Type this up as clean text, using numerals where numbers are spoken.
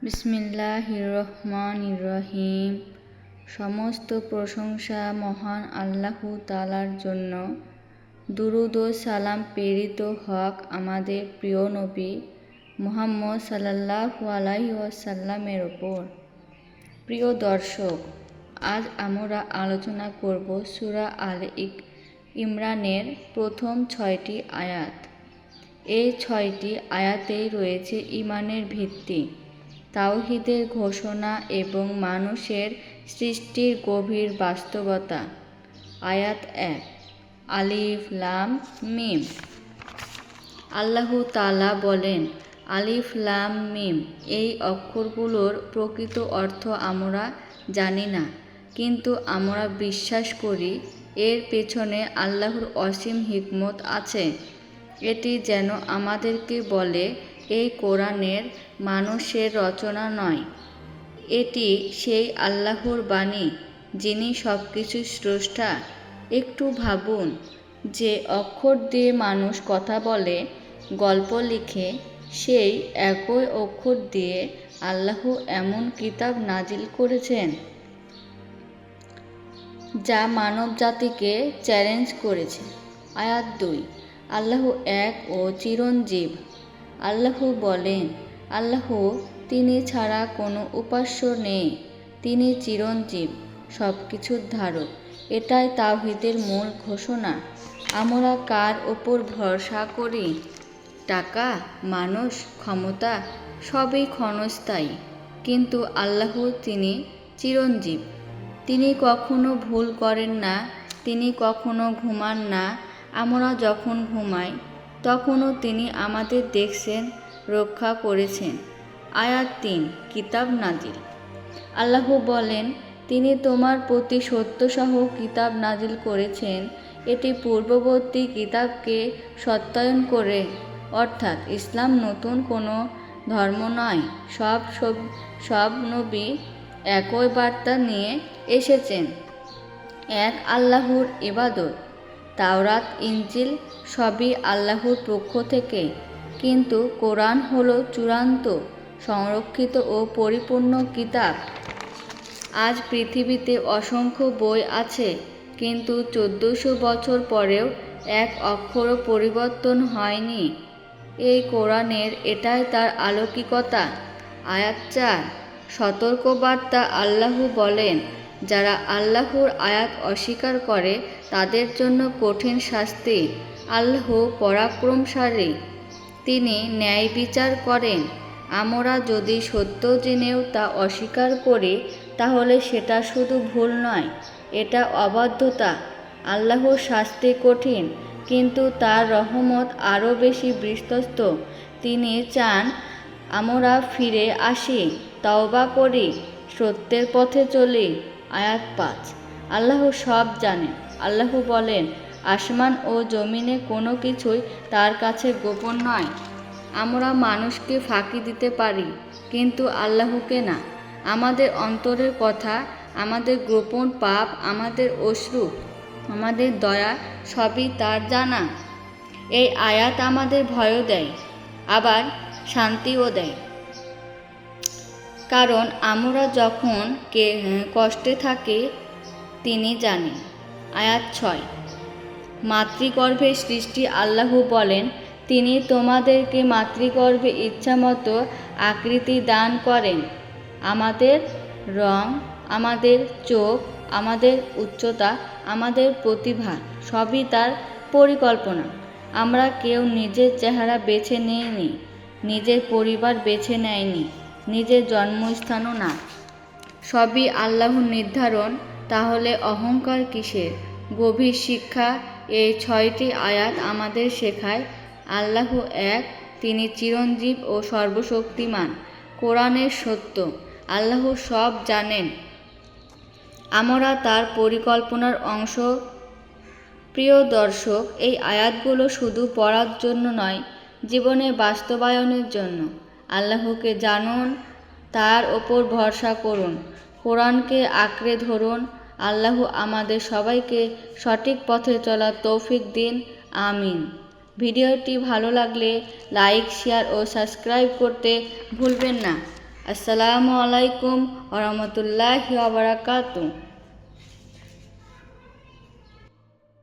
বিসমিল্লাহির রহমানির রহিম। সমস্ত প্রশংসা মহান আল্লাহু তাআলার জন্য। দুরূদ ও সালাম প্রেরিত হক আমাদের প্রিয় নবী মুহাম্মদ সাল্লাল্লাহু আলাইহি ওয়াসাল্লামের উপর। প্রিয় দর্শক, আজ আমরা আলোচনা করব সূরা আলে ইমরানের প্রথম 6টি আয়াত। এই 6টি আয়াতেই রয়েছে ঈমানের ভিত্তি, তাওহীদের ঘোষণা এবং মানুষের সৃষ্টির গভীর বাস্তবতা। আয়াত 1, আলিফ লাম মিম। আল্লাহু তাআলা বলেন, আলিফ লাম মিম, এই অক্ষরগুলোর প্রকৃত অর্থ আমরা জানি না, কিন্তু আমরা বিশ্বাস করি এর পেছনে আল্লাহর অসীম হিকমত আছে। এটি যেন আমাদেরকে বলে, এই কোরআনের মানুষের রচনা নয়, এটি সেই আল্লাহর বাণী যিনি সবকিছুর স্রষ্টা। একটু ভাবুন, যে অক্ষর দিয়ে মানুষ কথা বলে, গল্প লিখে, সেই একই অক্ষর দিয়ে আল্লাহ এমন কিতাব নাজিল করেছেন যা মানব জাতিকে চ্যালেঞ্জ করেছে। আয়াত 2, আল্লাহ এক ও চিরঞ্জীব। আল্লাহ বলেন, আল্লাহ তিনি ছাড়া কোনো উপাস্য নেই, তিনি চিরঞ্জীব, সব কিছুর ধারক। এটাই তাওহীদের মূল ঘোষণা। আমরা কার ওপর ভরসা করি? টাকা, মানুষ, ক্ষমতা সবই ক্ষণস্থায়ী, কিন্তু আল্লাহ তিনি চিরঞ্জীব। তিনি কখনো ভুল করেন না, তিনি কখনো ঘুমান না। আমরা যখন ঘুমাই তখনও তিনি আমাদের দেখছেন, রক্ষা করেছেন। আয়াত 3, কিতাব নাজিল। আল্লাহ বলেন, তিনি তোমার প্রতি সত্যসহ কিতাব নাজিল করেছেন। এটি পূর্ববর্তী কিতাবকে সত্যায়ন করে, অর্থাৎ ইসলাম নতুন কোনো ধর্ম নয়। সব নবী একই বার্তা নিয়ে এসেছেন, এক আল্লাহর ইবাদত। তাওরাত, ইনজিল সবই আল্লাহর পক্ষ থেকে, কিন্তু কোরআন হলো চূড়ান্ত, সংরক্ষিত ও পরিপূর্ণ কিতাব। আজ পৃথিবীতে অসংখ্য বই আছে, কিন্তু 1400 বছর পরেও এক অক্ষরও পরিবর্তন হয়নি। এই কোরআনের এটাই তার অলৌকিকতা। আয়াত 4, সতর্কবার্তা। আল্লাহ বলেন, যারা আল্লাহর আয়াত অস্বীকার করে তাদের জন্য কঠিন শাস্তি। আল্লাহ পরাক্রমশালী, তিনি ন্যায় বিচার করেন। আমরা যদি সত্য জেনেও তা অস্বীকার করি, তাহলে সেটা শুধু ভুল নয়, এটা অবাধ্যতা। আল্লাহর শাস্তি কঠিন, কিন্তু তার রহমত আরও বেশি বিশ্বস্ত। তিনি চান আমরা ফিরে আসি, তওবা করি, সত্যের পথে চলি। আয়াত 5, আল্লাহ সব জানেন। আল্লাহ বলেন, আসমান ও জমিনে কোনো কিছুই তার কাছে গোপন নয়। আমরা মানুষকে ফাঁকি দিতে পারি, কিন্তু আল্লাহকে না। আমাদের অন্তরের কথা, আমাদের গোপন পাপ, আমাদের অশ্রু, আমাদের দয়া সবই তার জানা। এই আয়াত আমাদের ভয়ও দেয়, আবার শান্তিও দেয়, কারণ আমরা যখন কষ্টে থাকি তিনি জানেন। আয়াত 6, মাতৃগর্ভে সৃষ্টি। আল্লাহ বলেন, তিনি তোমাদেরকে মাতৃগর্ভে ইচ্ছামতো আকৃতি দান করেন। আমাদের রং, আমাদের চোখ, আমাদের উচ্চতা, আমাদের প্রতিভা সবই তার পরিকল্পনা। আমরা কেউ নিজের চেহারা বেছে নিইনি, নিজের পরিবার বেছে নেয়নি, নিজের জন্মস্থানও না। সবই আল্লাহর নির্ধারণ। তাহলে অহংকার কিসের? গভীর শিক্ষা। এই 6টি আয়াত আমাদের শেখায়, আল্লাহ এক, তিনি চিরঞ্জীব ও সর্বশক্তিমান। কোরআনের সত্য, আল্লাহ সব জানেন, আমরা তার পরিকল্পনার অংশ। প্রিয় দর্শক, এই আয়াতগুলো শুধু পড়ার জন্য নয়, জীবনে বাস্তবায়নের জন্য। আল্লাহকে জানুন, তার ওপর ভরসা করুন, কোরআনকে আঁকড়ে ধরুন। আল্লাহ আমাদের সবাইকে সঠিক পথে চলার তৌফিক দিন। আমিন। ভিডিওটি ভালো লাগলে লাইক, শেয়ার ও সাবস্ক্রাইব করতে ভুলবেন না। আসসালামু আলাইকুম ওয়া রাহমাতুল্লাহি ওয়া বারাকাতুহু।